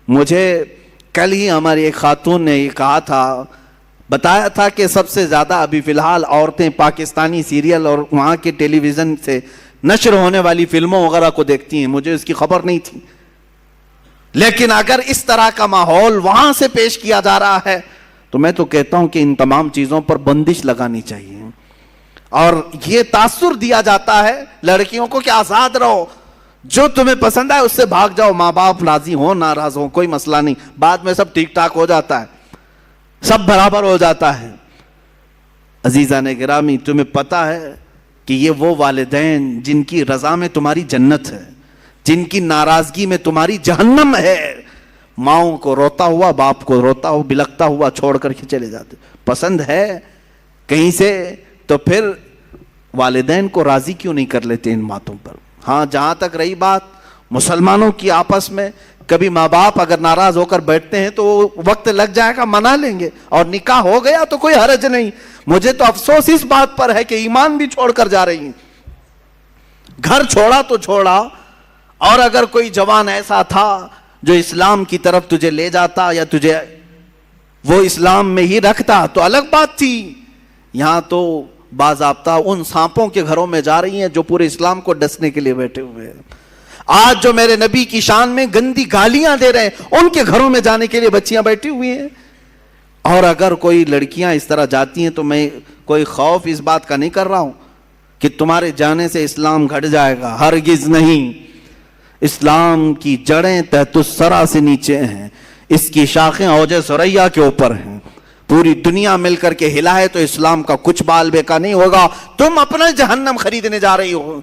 مجھے کل ہی ہماری ایک خاتون نے یہ کہا تھا، بتایا تھا کہ سب سے زیادہ ابھی فی الحال عورتیں پاکستانی سیریل اور وہاں کے ٹیلی ویژن سے نشر ہونے والی فلموں وغیرہ کو دیکھتی ہیں. مجھے اس کی خبر نہیں تھی، لیکن اگر اس طرح کا ماحول وہاں سے پیش کیا جا رہا ہے تو میں تو کہتا ہوں کہ ان تمام چیزوں پر بندش لگانی چاہیے. اور یہ تاثر دیا جاتا ہے لڑکیوں کو کہ آزاد رہو، جو تمہیں پسند ہے اس سے بھاگ جاؤ، ماں باپ راضی ہوں ناراض ہوں کوئی مسئلہ نہیں، بعد میں سب ٹھیک ٹھاک ہو جاتا ہے، سب برابر ہو جاتا ہے. عزیزان گرامی، تمہیں پتا ہے کہ یہ وہ والدین جن کی رضا میں تمہاری جنت ہے، جن کی ناراضگی میں تمہاری جہنم ہے، ماؤں کو روتا ہوا، باپ کو روتا ہوا بلکتا ہوا چھوڑ کر کے چلے جاتے. پسند ہے کہیں سے تو پھر والدین کو راضی کیوں نہیں کر لیتے ان باتوں پر. ہاں، جہاں تک رہی بات مسلمانوں کی آپس میں، کبھی ماں باپ اگر ناراض ہو کر بیٹھتے ہیں تو وقت لگ جائے گا، منا لیں گے، اور نکاح ہو گیا تو کوئی حرج نہیں. مجھے تو افسوس اس بات پر ہے کہ ایمان بھی چھوڑ کر جا رہی ہیں. گھر چھوڑا تو چھوڑا، اور اگر کوئی جوان ایسا تھا جو اسلام کی طرف تجھے لے جاتا یا تجھے وہ اسلام میں ہی رکھتا تو الگ بات تھی. یہاں تو باضابطہ ان سانپوں کے گھروں میں جا رہی ہیں جو پورے اسلام کو ڈسنے کے لیے بیٹھے ہوئے ہیں. آج جو میرے نبی کی شان میں گندی گالیاں دے رہے ہیں ان کے گھروں میں جانے کے لیے بچیاں بیٹھی ہوئی ہیں. اور اگر کوئی لڑکیاں اس طرح جاتی ہیں تو میں کوئی خوف اس بات کا نہیں کر رہا ہوں کہ تمہارے جانے سے اسلام گھٹ جائے گا، ہرگز نہیں. اسلام کی جڑیں تحت الثری سے نیچے ہیں، اس کی شاخیں اوج ثریا کے اوپر ہیں. پوری دنیا مل کر کے ہلائے تو اسلام کا کچھ بال بیکا نہیں ہوگا. تم اپنا جہنم خریدنے جا رہی ہو،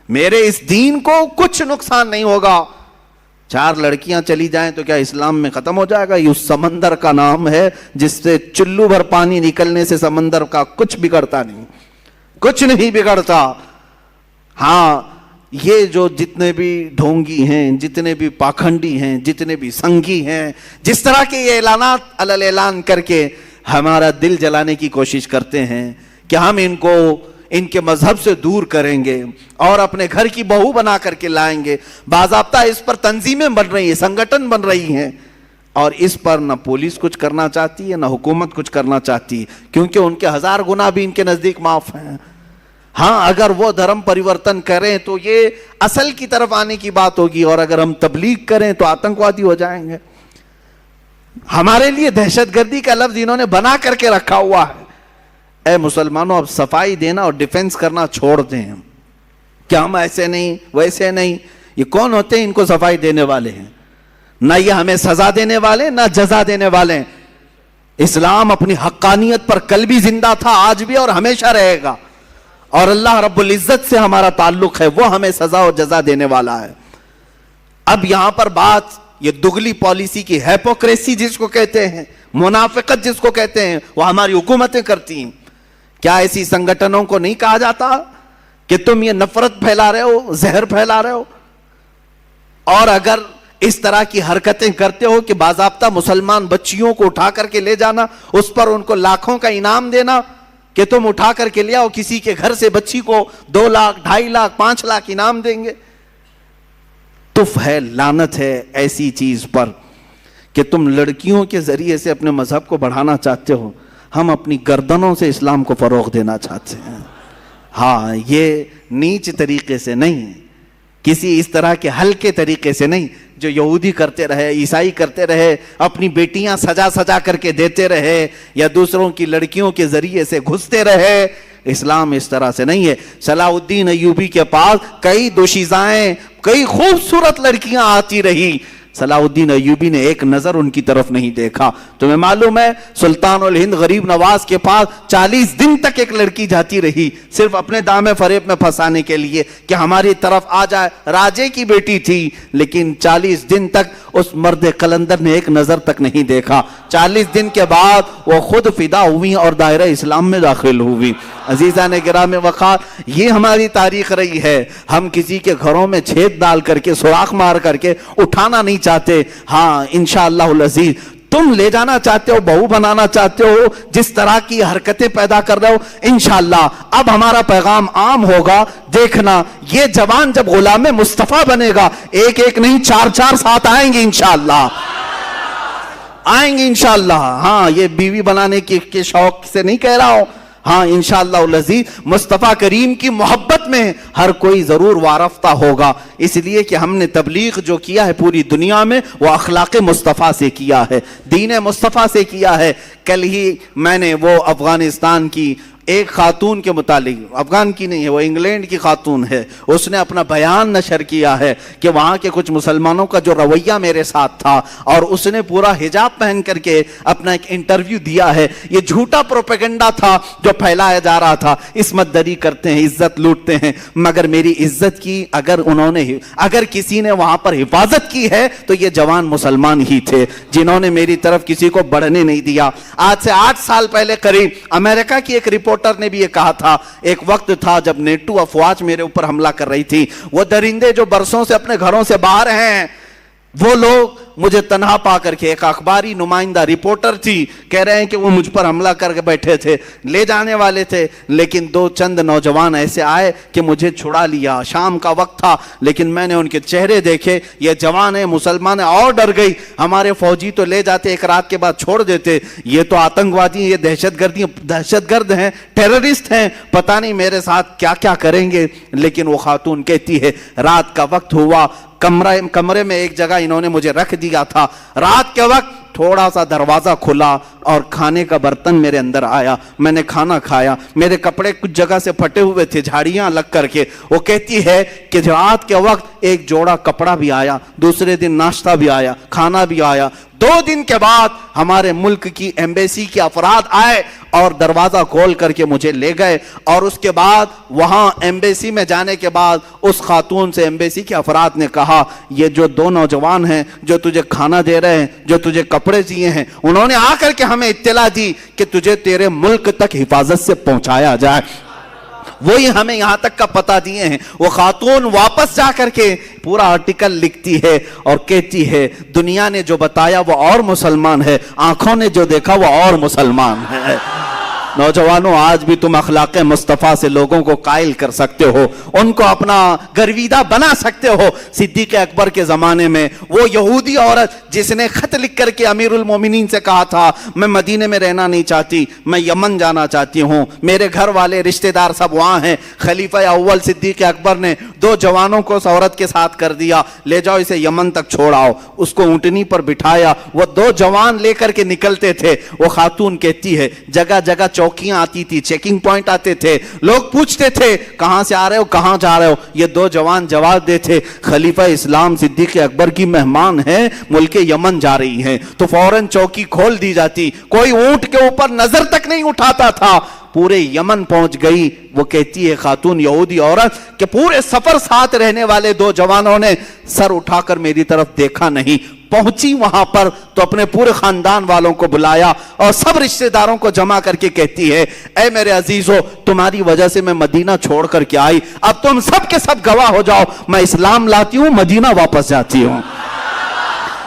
میرے اس دین کو کچھ نقصان نہیں ہوگا. 4 لڑکیاں چلی جائیں تو کیا اسلام میں ختم ہو جائے گا؟ یہ اس سمندر کا نام ہے جس سے چلو بھر پانی نکلنے سے سمندر کا کچھ بگڑتا نہیں، کچھ نہیں بگڑتا. ہاں، یہ جو جتنے بھی ڈھونگی ہیں، جتنے بھی پاکھنڈی ہیں، جتنے بھی سنگی ہیں، جس طرح کے یہ اعلانات علل اعلان کر کے ہمارا دل جلانے کی کوشش کرتے ہیں کہ ہم ان کو ان کے مذہب سے دور کریں گے اور اپنے گھر کی بہو بنا کر کے لائیں گے. باضابطہ اس پر تنظیمیں بن رہی ہیں، سنگٹن بن رہی ہیں، اور اس پر نہ پولیس کچھ کرنا چاہتی ہے نہ حکومت کچھ کرنا چاہتی ہے، کیونکہ ان کے 1000 گناہ بھی ان کے نزدیک معاف ہیں. ہاں، اگر وہ دھرم پریورتن کریں تو یہ اصل کی طرف آنے کی بات ہوگی، اور اگر ہم تبلیغ کریں تو آتنکوادی ہو جائیں گے. ہمارے لیے دہشت گردی کا لفظ انہوں نے بنا کر کے رکھا ہوا ہے. اے مسلمانوں، اب صفائی دینا اور ڈیفنس کرنا چھوڑ دیں کہ ہم ایسے نہیں ویسے نہیں. یہ کون ہوتے ہیں ان کو صفائی دینے والے ہیں؟ نہ یہ ہمیں سزا دینے والے نہ جزا دینے والے ہیں. اسلام اپنی حقانیت پر کل بھی زندہ تھا، آج بھی اور ہمیشہ رہے گا، اور اللہ رب العزت سے ہمارا تعلق ہے، وہ ہمیں سزا و جزا دینے والا ہے. اب یہاں پر بات یہ دگلی پالیسی کی، ہیپوکریسی جس کو کہتے ہیں، منافقت جس کو کہتے ہیں، وہ ہماری حکومتیں کرتی ہیں. کیا ایسی سنگٹنوں کو نہیں کہا جاتا کہ تم یہ نفرت پھیلا رہے ہو، زہر پھیلا رہے ہو؟ اور اگر اس طرح کی حرکتیں کرتے ہو کہ باضابطہ مسلمان بچیوں کو اٹھا کر کے لے جانا، اس پر ان کو لاکھوں کا انعام دینا کہ تم اٹھا کر کے لے آؤ، کسی کے گھر سے بچی کو 2 لاکھ 2.5 لاکھ 5 لاکھ انعام دیں گے. تف ہے، لعنت ہے ایسی چیز پر کہ تم لڑکیوں کے ذریعے سے اپنے مذہب کو بڑھانا چاہتے ہو. ہم اپنی گردنوں سے اسلام کو فروغ دینا چاہتے ہیں. ہاں، یہ نیچ طریقے سے نہیں، کسی اس طرح کے ہلکے طریقے سے نہیں جو یہودی کرتے رہے، عیسائی کرتے رہے، اپنی بیٹیاں سجا سجا کر کے دیتے رہے یا دوسروں کی لڑکیوں کے ذریعے سے گھستے رہے. اسلام اس طرح سے نہیں ہے. صلاح الدین ایوبی کے پاس کئی دوشیزائیں، کئی خوبصورت لڑکیاں آتی رہی، صلاح الدین ایوبی نے ایک نظر ان کی طرف نہیں دیکھا. تمہیں معلوم ہے سلطان الہند غریب نواز کے پاس 40 دن تک ایک لڑکی جاتی رہی صرف اپنے دامے فریب میں پھنسانے کے لیے کہ ہماری طرف آ جائے. راجے کی بیٹی تھی لیکن 40 دن تک اس مرد قلندر نے ایک نظر تک نہیں دیکھا. 40 دن کے بعد وہ خود فدا ہوئی اور دائرہ اسلام میں داخل ہوئی. عزیزان گرامی وقار، یہ ہماری تاریخ رہی ہے. ہم کسی کے گھروں میں چھید ڈال کر کے سوراخ مار کر کے اٹھانا نہیں چاہتے. ہاں، انشاءاللہ العزیز تم لے جانا چاہتے ہو، بہو بنانا چاہتے ہو، جس طرح کی حرکتیں پیدا کر رہے ہو، انشاءاللہ اب ہمارا پیغام عام ہوگا. دیکھنا یہ جوان جب غلام مصطفیٰ بنے گا، ایک ایک نہیں 4 4 ساتھ آئیں گے انشاءاللہ. آئیں گے انشاءاللہ. ہاں یہ بیوی بنانے کے شوق سے نہیں کہہ رہا ہوں, ہاں انشاءاللہ العزیز مصطفیٰ کریم کی محبت میں ہر کوئی ضرور وارفتہ ہوگا, اس لیے کہ ہم نے تبلیغ جو کیا ہے پوری دنیا میں وہ اخلاق مصطفیٰ سے کیا ہے, دین مصطفیٰ سے کیا ہے. کل ہی میں نے وہ افغانستان کی ایک خاتون کے متعلق, افغان کی نہیں ہے وہ انگلینڈ کی خاتون ہے, اس نے اپنا بیان نشر کیا ہے کہ وہاں کے کچھ مسلمانوں کا جو رویہ میرے ساتھ تھا, اور اس نے پورا حجاب پہن کر کے اپنا ایک انٹرویو دیا ہے. یہ جھوٹا پروپیگنڈا تھا جو پھیلایا جا رہا تھا, عصمت دری کرتے ہیں, عزت لوٹتے ہیں, مگر میری عزت کی اگر کسی نے وہاں پر حفاظت کی ہے تو یہ جوان مسلمان ہی تھے جنہوں نے میری طرف کسی کو بڑھنے نہیں دیا. آج سے 8 سال پہلے قریب امریکہ کی ایک رپورٹر نے بھی یہ کہا تھا, ایک وقت تھا جب نیٹو افواج میرے اوپر حملہ کر رہی تھی, وہ درندے جو برسوں سے اپنے گھروں سے باہر ہیں وہ لوگ مجھے تنہا پا کر کے, ایک اخباری نمائندہ رپورٹر تھی, کہہ رہے ہیں کہ وہ مجھ پر حملہ کر کے بیٹھے تھے, لے جانے والے تھے, لیکن 2 چند نوجوان ایسے آئے کہ مجھے چھڑا لیا. شام کا وقت تھا لیکن میں نے ان کے چہرے دیکھے, یہ جوان ہیں, مسلمان ہیں, اور ڈر گئی. ہمارے فوجی تو لے جاتے, ایک رات کے بعد چھوڑ دیتے, یہ تو آتنکوادی ہیں, یہ دہشت گرد ہیں, ٹیررسٹ ہیں, پتہ نہیں میرے ساتھ کیا کیا کریں گے. لیکن وہ خاتون کہتی ہے رات کا وقت ہوا, کمرے میں ایک جگہ انہوں نے مجھے رکھ دیا تھا, رات کے وقت تھوڑا سا دروازہ کھلا اور کھانے کا برتن میرے اندر آیا, میں نے کھانا کھایا, میرے کپڑے کچھ جگہ سے پھٹے ہوئے تھے, جھاڑیاں لگ کر کے. وہ کہتی ہے کہ رات کے وقت ایک جوڑا کپڑا بھی آیا, دوسرے دن ناشتہ بھی آیا, کھانا بھی آیا. 2 دن کے بعد ہمارے ملک کی ایمبیسی کے افراد آئے اور دروازہ کھول کر کے مجھے لے گئے, اور اس کے بعد وہاں ایمبیسی میں جانے کے بعد اس خاتون سے ایمبیسی کے افراد نے کہا یہ جو 2 نوجوان ہیں جو تجھے کھانا دے رہے ہیں, جو تجھے کپڑے دیے ہیں, انہوں نے آ کر کے ہمیں اطلاع دی کہ تجھے تیرے ملک تک حفاظت سے پہنچایا جائے. وہی ہمیں یہاں تک کا پتہ دیے ہیں. وہ خاتون واپس جا کر کے پورا آرٹیکل لکھتی ہے اور کہتی ہے دنیا نے جو بتایا وہ اور مسلمان ہے, آنکھوں نے جو دیکھا وہ اور مسلمان ہے. نوجوانوں, آج بھی تم اخلاق مصطفیٰ سے لوگوں کو قائل کر سکتے ہو, ان کو اپنا گرویدہ بنا سکتے ہو. صدیق اکبر کے زمانے میں وہ یہودی عورت جس نے خط لکھ کر کے امیر المومنین سے کہا تھا میں مدینے میں رہنا نہیں چاہتی, میں یمن جانا چاہتی ہوں, میرے گھر والے رشتہ دار سب وہاں ہیں, خلیفہ اول صدیق اکبر نے 2 جوانوں کو اس عورت کے ساتھ کر دیا, لے جاؤ اسے یمن تک چھوڑاؤ. اس کو اونٹنی پر بٹھایا, وہ 2 جوان لے کر کے نکلتے تھے. وہ خاتون کہتی ہے جگہ جگہ چوکیاں آتی تھی, چیکنگ پوائنٹ آتے تھے, لوگ پوچھتے تھے کہاں سے آ رہے ہو, کہاں جا رہے ہو. یہ 2 جوان جواب دیتے خلیفہ اسلام صدیق اکبر کی مہمان ہیں, ملک یمن جا رہی ہیں. تو فوراً چوکی کھول دی جاتی, کوئی اونٹ کے اوپر نظر تک نہیں اٹھاتا تھا. پورے یمن پہنچ گئی. وہ کہتی ہے خاتون یہودی عورت کہ پورے سفر ساتھ رہنے والے 2 جوانوں نے سر اٹھا کر میری طرف دیکھا نہیں. پہنچی وہاں پر تو اپنے پورے خاندان والوں کو بلایا اور سب رشتہ داروں کو جمع کر کے کہتی ہے اے میرے عزیزو, تمہاری وجہ سے میں مدینہ چھوڑ کر کے آئی, اب تم سب کے سب گواہ ہو جاؤ, میں اسلام لاتی ہوں, مدینہ واپس جاتی ہوں.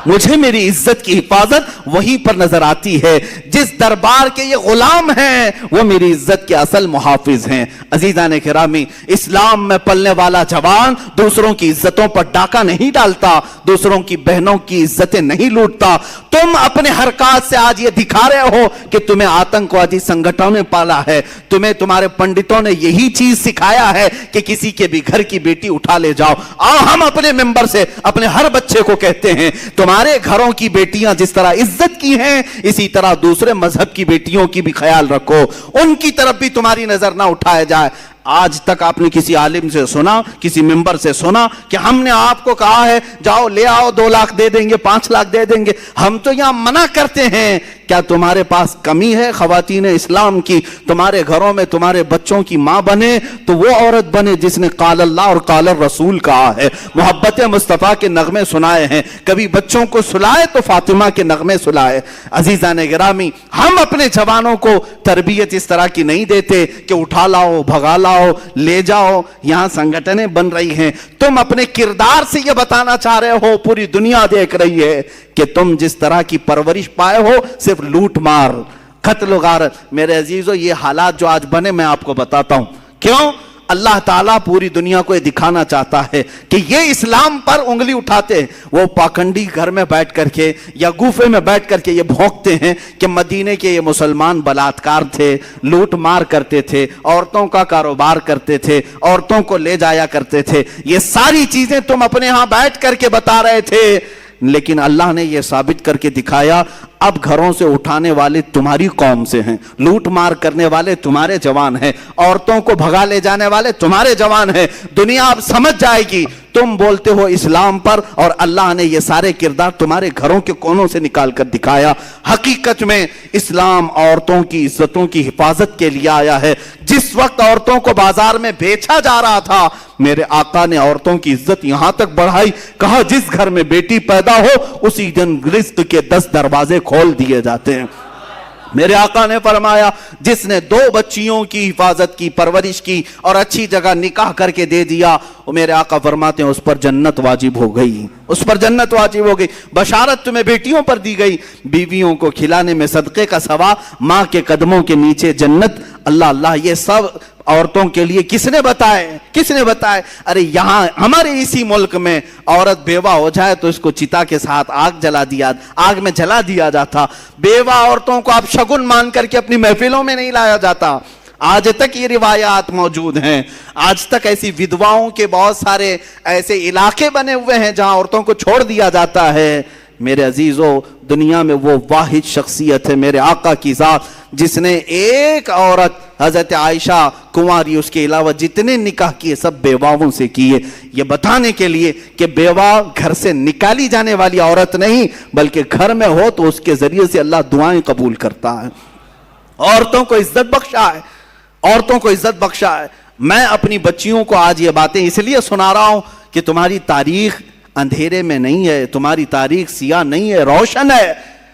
مجھے میری عزت کی حفاظت وہیں پر نظر آتی ہے. جس دربار کے یہ غلام ہیں وہ میری عزت کے اصل محافظ ہیں. عزیزان کرامی, اسلام میں پلنے والا جوان دوسروں کی عزتوں پر ڈاکہ نہیں ڈالتا, دوسروں کی بہنوں کی عزتیں نہیں لوٹتا. تم اپنے حرکات سے آج یہ دکھا رہے ہو کہ تمہیں آتنکوادی سنگھنوں نے پالا ہے, تمہیں تمہارے پنڈتوں نے یہی چیز سکھایا ہے کہ کسی کے بھی گھر کی بیٹی اٹھا لے جاؤ. ہم اپنے ممبر سے اپنے ہر بچے کو کہتے ہیں تمہارے گھروں کی بیٹیاں جس طرح عزت کی ہیں اسی طرح دوسرے مذہب کی بیٹیوں کی بھی خیال رکھو, ان کی طرف بھی تمہاری نظر نہ اٹھایا جائے. آج تک آپ نے کسی عالم سے سنا, کسی ممبر سے سنا کہ ہم نے آپ کو کہا ہے جاؤ لے آؤ 2 لاکھ دے دیں گے, 5 لاکھ دے دیں گے. ہم تو یہاں منع کرتے ہیں. کیا تمہارے پاس کمی ہے خواتین اسلام کی؟ تمہارے گھروں میں تمہارے بچوں کی ماں بنے تو وہ عورت بنے جس نے قال اللہ اور قال الرسول کہا ہے, محبت مصطفیٰ کے نغمے سنائے ہیں. کبھی بچوں کو سلائے تو فاطمہ کے نغمے سلائے. عزیزان گرامی, ہم اپنے جوانوں کو تربیت اس طرح کی نہیں دیتے کہ اٹھا لاؤ, بھگا لاؤ, لے جاؤ. یہاں سنگھٹنیں بن رہی ہیں. تم اپنے کردار سے یہ بتانا چاہ رہے ہو, پوری دنیا دیکھ رہی ہے کہ تم جس طرح کی پرورش پائے ہو صرف لوٹ مار, قتل و غارت. میرے عزیزو, یہ حالات جو آج بنے میں آپ کو بتاتا ہوں کیوں. اللہ تعالیٰ پوری دنیا کو یہ دکھانا چاہتا ہے کہ یہ اسلام پر انگلی اٹھاتے ہیں، وہ پاکنڈی گھر میں بیٹھ کر کے یا گوفے میں بیٹھ کر کے یہ بھونکتے ہیں کہ مدینے کے یہ مسلمان بلاتکار تھے، لوٹ مار کرتے تھے، عورتوں کا کاروبار کرتے تھے، عورتوں کو لے جایا کرتے تھے، یہ ساری چیزیں تم اپنے ہاں بیٹھ کر کے بتا رہے تھے، لیکن اللہ نے یہ ثابت کر کے دکھایا اب گھروں سے اٹھانے والے تمہاری قوم سے ہیں، لوٹ مار کرنے والے تمہارے جوان ہیں، عورتوں کو بھگا لے جانے والے تمہارے جوان ہیں۔ دنیا اب سمجھ جائے گی تم بولتے ہو اسلام پر، اور اللہ نے یہ سارے کردار تمہارے گھروں کے کونوں سے نکال کر دکھایا۔ حقیقت میں اسلام عورتوں کی عزتوں کی حفاظت کے لیے آیا ہے۔ جس وقت عورتوں کو بازار میں بیچا جا رہا تھا، میرے آقا نے عورتوں کی عزت یہاں تک بڑھائی، کہا جس گھر میں بیٹی پیدا ہو اسی دن رزق کے 10 دروازے کھول دیے جاتے ہیں۔ میرے آقا نے فرمایا جس نے 2 بچیوں کی حفاظت کی، پرورش کی اور اچھی جگہ نکاح کر کے دے دیا، وہ میرے آقا فرماتے ہیں اس پر جنت واجب ہو گئی، اس پر جنت واجب ہو گئی۔ بشارت تمہیں بیٹیوں پر دی گئی، بیویوں کو کھلانے میں صدقے کا ثواب، ماں کے قدموں کے نیچے جنت۔ اللہ اللہ، یہ سب عورتوں کے لیے کس نے بتائے؟ کس نے بتائے؟ ارے یہاں ہمارے اسی ملک میں عورت بیوہ ہو جائے تو اس کو چتا کے ساتھ آگ میں جلا دیا جاتا۔ بیوہ عورتوں کو اب شگن مان کر کے اپنی محفلوں میں نہیں لایا جاتا۔ آج تک یہ روایات موجود ہیں، آج تک ایسی ودواؤں کے بہت سارے ایسے علاقے بنے ہوئے ہیں جہاں عورتوں کو چھوڑ دیا جاتا ہے۔ میرے عزیزو، دنیا میں وہ واحد شخصیت ہے میرے آقا کی ذات جس نے ایک عورت حضرت عائشہ کنواری، اس کے علاوہ جتنے نکاح کیے سب بیواؤں سے کیے، یہ بتانے کے لیے کہ بیوہ گھر سے نکالی جانے والی عورت نہیں بلکہ گھر میں ہو تو اس کے ذریعے سے اللہ دعائیں قبول کرتا ہے۔ عورتوں کو عزت بخشا ہے، عورتوں کو عزت بخشا ہے۔ میں اپنی بچیوں کو آج یہ باتیں اس لیے سنا رہا ہوں کہ تمہاری تاریخ اندھیرے میں نہیں ہے، تمہاری تاریخ سیاہ نہیں ہے، روشن ہے۔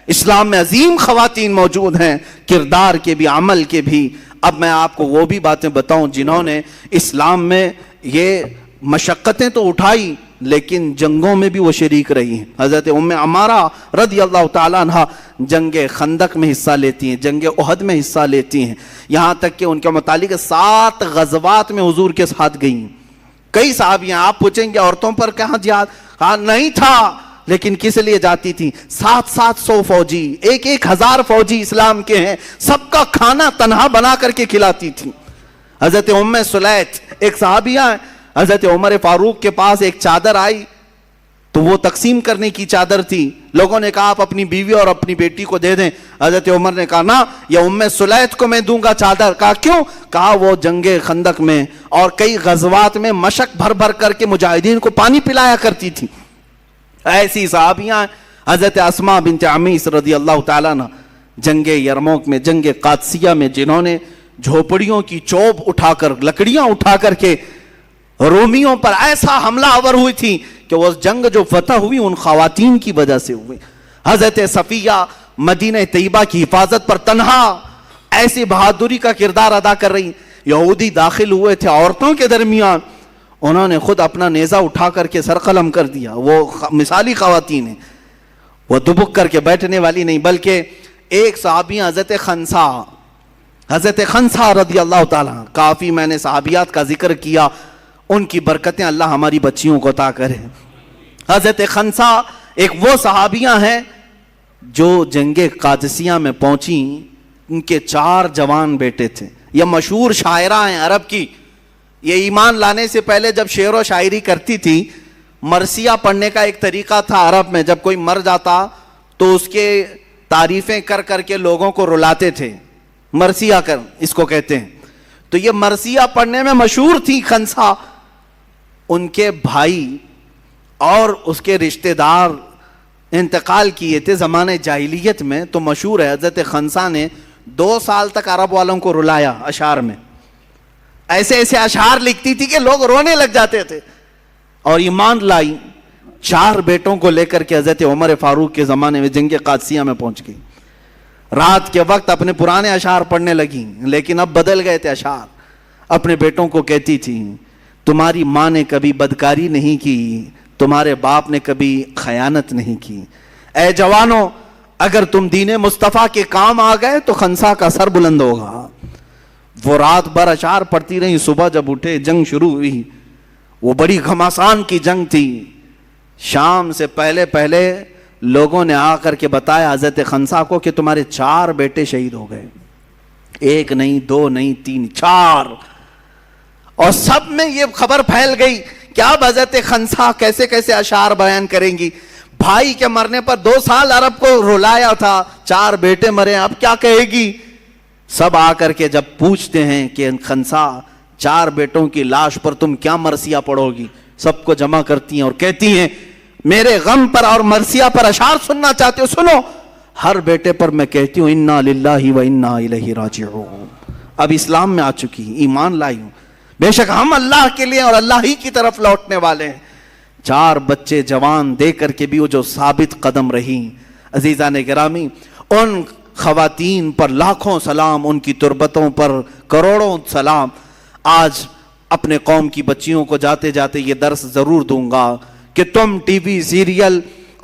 اسلام میں عظیم خواتین موجود ہیں، کردار کے بھی، عمل کے بھی۔ اب میں آپ کو وہ بھی باتیں بتاؤں جنہوں نے اسلام میں یہ مشقتیں تو اٹھائی لیکن جنگوں میں بھی وہ شریک رہی ہیں۔ حضرت ام عمارہ رضی اللہ تعالیٰ عنہ جنگ خندق میں حصہ لیتی ہیں، جنگ احد میں حصہ لیتی ہیں، یہاں تک کہ ان کے متعلق 7 غزوات میں حضور کے ساتھ گئیں۔ کئی صحابیاں، آپ پوچھیں گے عورتوں پر کہاں جہاد؟ کہا نہیں تھا، لیکن کس لیے جاتی تھی؟ 700 فوجی، 1000 فوجی اسلام کے ہیں، سب کا کھانا تنہا بنا کر کے کھلاتی تھی۔ حضرت ام سلیت ایک صحابیہ ہیں، حضرت عمر فاروق کے پاس ایک چادر آئی تو وہ تقسیم کرنے کی چادر تھی، لوگوں نے کہا آپ اپنی بیوی اور اپنی بیٹی کو دے دیں۔ حضرت عمر نے کہا نا، یہ ام سلیت کو میں دوں گا چادر۔ کہا کیوں؟ کہا وہ جنگ خندق میں اور کئی غزوات میں مشق بھر بھر کر کے مجاہدین کو پانی پلایا کرتی تھی۔ ایسی صحابیاں حضرت اسماء بنت عمیس رضی اللہ تعالیٰ عنہ جنگ یرموک میں، جنگ قادسیہ میں، جنہوں نے جھوپڑیوں کی چوب اٹھا کر، لکڑیاں اٹھا کر کے رومیوں پر ایسا حملہ آور ہوئی تھی کہ وہ جنگ جو فتح ہوئی ان خواتین کی وجہ سے ہوئی۔ حضرت صفیہ مدینہ طیبہ کی حفاظت پر تنہا ایسی بہادری کا کردار ادا کر رہی۔ یہودی داخل ہوئے تھے عورتوں کے درمیان، انہوں نے خود اپنا نیزہ اٹھا کر کے سر قلم کر دیا۔ وہ مثالی خواتین ہیں، وہ دبک کر کے بیٹھنے والی نہیں، بلکہ ایک صحابی حضرت خنسا رضی اللہ تعالیٰ، کافی میں نے صحابیات کا ذکر کیا، ان کی برکتیں اللہ ہماری بچیوں کو عطا کرے۔ حضرت خنسا ایک وہ صحابیاں ہیں جو جنگ قادسیہ میں پہنچی، ان کے 4 جوان بیٹے تھے۔ یہ مشہور شاعرہ ہیں عرب کی، یہ ایمان لانے سے پہلے جب شعر و شاعری کرتی تھی، مرثیہ پڑھنے کا ایک طریقہ تھا عرب میں، جب کوئی مر جاتا تو اس کے تعریفیں کر کر کے لوگوں کو رلاتے تھے، مرثیہ کر اس کو کہتے ہیں۔ تو یہ مرثیہ پڑھنے میں مشہور تھی خنسا۔ ان کے بھائی اور اس کے رشتہ دار انتقال کیے تھے زمانے جاہلیت میں، تو مشہور ہے حضرت خنسا نے 2 سال تک عرب والوں کو رلایا اشعار میں، ایسے ایسے اشعار لکھتی تھی کہ لوگ رونے لگ جاتے تھے، اور ایمان لائی۔ 4 بیٹوں کو لے کر کے حضرت عمر فاروق کے زمانے میں جنگ قادسیہ میں پہنچ گئی۔ رات کے وقت اپنے پرانے اشعار پڑھنے لگی، لیکن اب بدل گئے تھے اشعار۔ اپنے بیٹوں کو کہتی تھی تمہاری ماں نے کبھی بدکاری نہیں کی، تمہارے باپ نے کبھی خیانت نہیں کی، اے جوانوں اگر تم دین مصطفیٰ کے کام آ گئے تو خنسا کا سر بلند ہوگا۔ وہ رات بھر اشعار پڑھتی رہی، صبح جب اٹھے جنگ شروع ہوئی، وہ بڑی گھمسان کی جنگ تھی. شام سے پہلے پہلے لوگوں نے آ کر کے بتایا حضرت خنسا کو کہ تمہارے 4 بیٹے شہید ہو گئے. 1 نہیں 2 نہیں 3 4. اور سب میں یہ خبر پھیل گئی کہ اب حضرت خنسا کیسے کیسے اشعار بیان کریں گی. بھائی کے مرنے پر 2 سال عرب کو رلایا تھا، 4 بیٹے مرے، اب کیا کہے گی. سب آ کر کے جب پوچھتے ہیں کہ خنسا 4 بیٹوں کی لاش پر تم کیا مرثیہ پڑھو گی، سب کو جمع کرتی ہیں اور کہتی ہیں میرے غم پر اور مرثیہ پر اشعار سننا چاہتے ہو، سنو. ہر بیٹے پر میں کہتی ہوں انا للہ و انا الیہ راجعون. اب اسلام میں آ چکی، ایمان لائی ہوں، بے شک ہم اللہ کے لیے اور اللہ ہی کی طرف لوٹنے والے ہیں. 4 بچے جوان دے کر کے بھی وہ جو ثابت قدم رہی. عزیزان گرامی، ان خواتین پر لاکھوں سلام، ان کی تربتوں پر کروڑوں سلام. آج اپنے قوم کی بچیوں کو جاتے جاتے یہ درس ضرور دوں گا کہ تم ٹی وی سیریل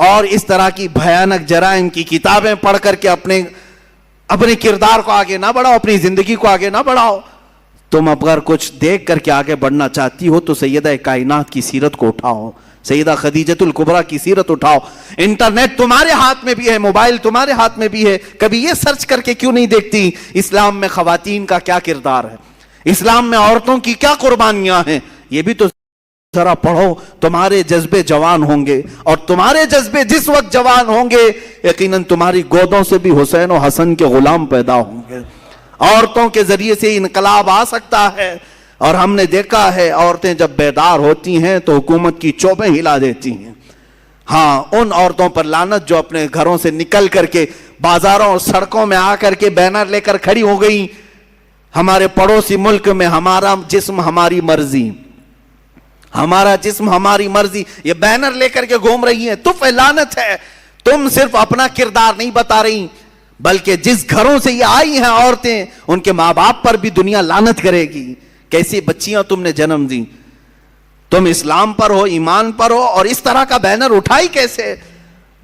اور اس طرح کی بھیانک جرائم کی کتابیں پڑھ کر کے اپنے کردار کو آگے نہ بڑھاؤ، اپنی زندگی کو آگے نہ بڑھاؤ. تم اگر کچھ دیکھ کر کے آگے بڑھنا چاہتی ہو تو سیدہ کائنات کی سیرت کو اٹھاؤ، سیدہ خدیجۃ الکبریٰ کی سیرت اٹھاؤ. انٹرنیٹ تمہارے ہاتھ میں بھی ہے، موبائل تمہارے ہاتھ میں بھی ہے. کبھی یہ سرچ کر کے کیوں نہیں دیکھتی اسلام میں خواتین کا کیا کردار ہے، اسلام میں عورتوں کی کیا قربانیاں ہیں. یہ بھی تو ذرا پڑھو. تمہارے جذبے جوان ہوں گے، اور تمہارے جذبے جس وقت جوان ہوں گے یقیناً تمہاری گودوں سے بھی حسین و حسن کے غلام پیدا ہوں گے. عورتوں کے ذریعے سے انقلاب آ سکتا ہے. اور ہم نے دیکھا ہے عورتیں جب بیدار ہوتی ہیں تو حکومت کی چوبیں ہلا دیتی ہیں. ہاں، ان عورتوں پر لعنت جو اپنے گھروں سے نکل کر کے بازاروں اور سڑکوں میں آ کر کے بینر لے کر کھڑی ہو گئی. ہمارے پڑوسی ملک میں ہمارا جسم ہماری مرضی، ہمارا جسم ہماری مرضی، یہ بینر لے کر کے گھوم رہی ہیں. لعنت ہے. تم صرف اپنا کردار نہیں بتا رہی بلکہ جس گھروں سے یہ آئی ہیں عورتیں ان کے ماں باپ پر بھی دنیا لعنت کرے گی. کیسی بچیاں تم نے جنم دی. تم اسلام پر ہو، ایمان پر ہو، اور اس طرح کا بینر اٹھائی کیسے.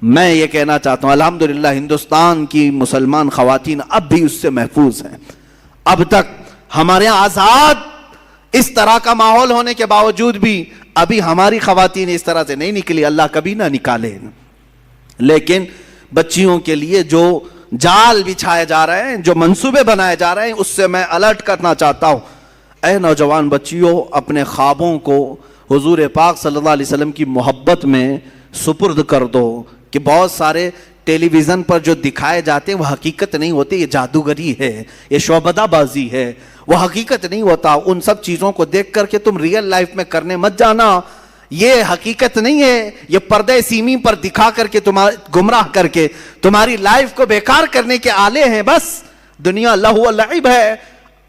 میں یہ کہنا چاہتا ہوں الحمدللہ ہندوستان کی مسلمان خواتین اب بھی اس سے محفوظ ہیں. اب تک ہمارے آزاد اس طرح کا ماحول ہونے کے باوجود بھی ابھی ہماری خواتین اس طرح سے نہیں نکلی. اللہ کبھی نہ نکالے. لیکن بچیوں کے لیے جو جال بچھائے جا رہے ہیں، جو منصوبے بنائے جا رہے ہیں، اس سے میں الرٹ کرنا چاہتا ہوں. اے نوجوان بچیوں، اپنے خوابوں کو حضور پاک صلی اللہ علیہ وسلم کی محبت میں سپرد کر دو. کہ بہت سارے ٹیلی ویژن پر جو دکھائے جاتے ہیں وہ حقیقت نہیں ہوتے. یہ جادوگری ہے، یہ شعبدہ بازی ہے، وہ حقیقت نہیں ہوتا. ان سب چیزوں کو دیکھ کر کے تم ریئل لائف میں کرنے مت جانا. یہ حقیقت نہیں ہے. یہ پردے سیمی پر دکھا کر کے تمہارے گمراہ کر کے تمہاری لائف کو بیکار کرنے کے آلے ہیں. بس دنیا لہو و لعب ہے،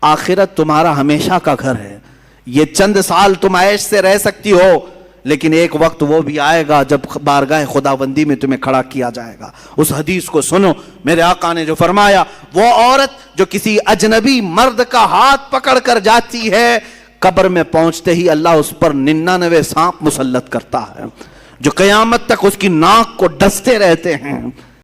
آخرت تمہارا ہمیشہ کا گھر ہے. یہ چند سال تم عیش سے رہ سکتی ہو، لیکن ایک وقت وہ بھی آئے گا جب بارگاہ خداوندی میں تمہیں کھڑا کیا جائے گا. اس حدیث کو سنو، میرے آقا نے جو فرمایا، وہ عورت جو کسی اجنبی مرد کا ہاتھ پکڑ کر جاتی ہے، قبر میں پہنچتے ہی اللہ اس پر 99 سانپ مسلط کرتا ہے جو قیامت تک اس کی ناک کو ڈستے رہتے ہیں.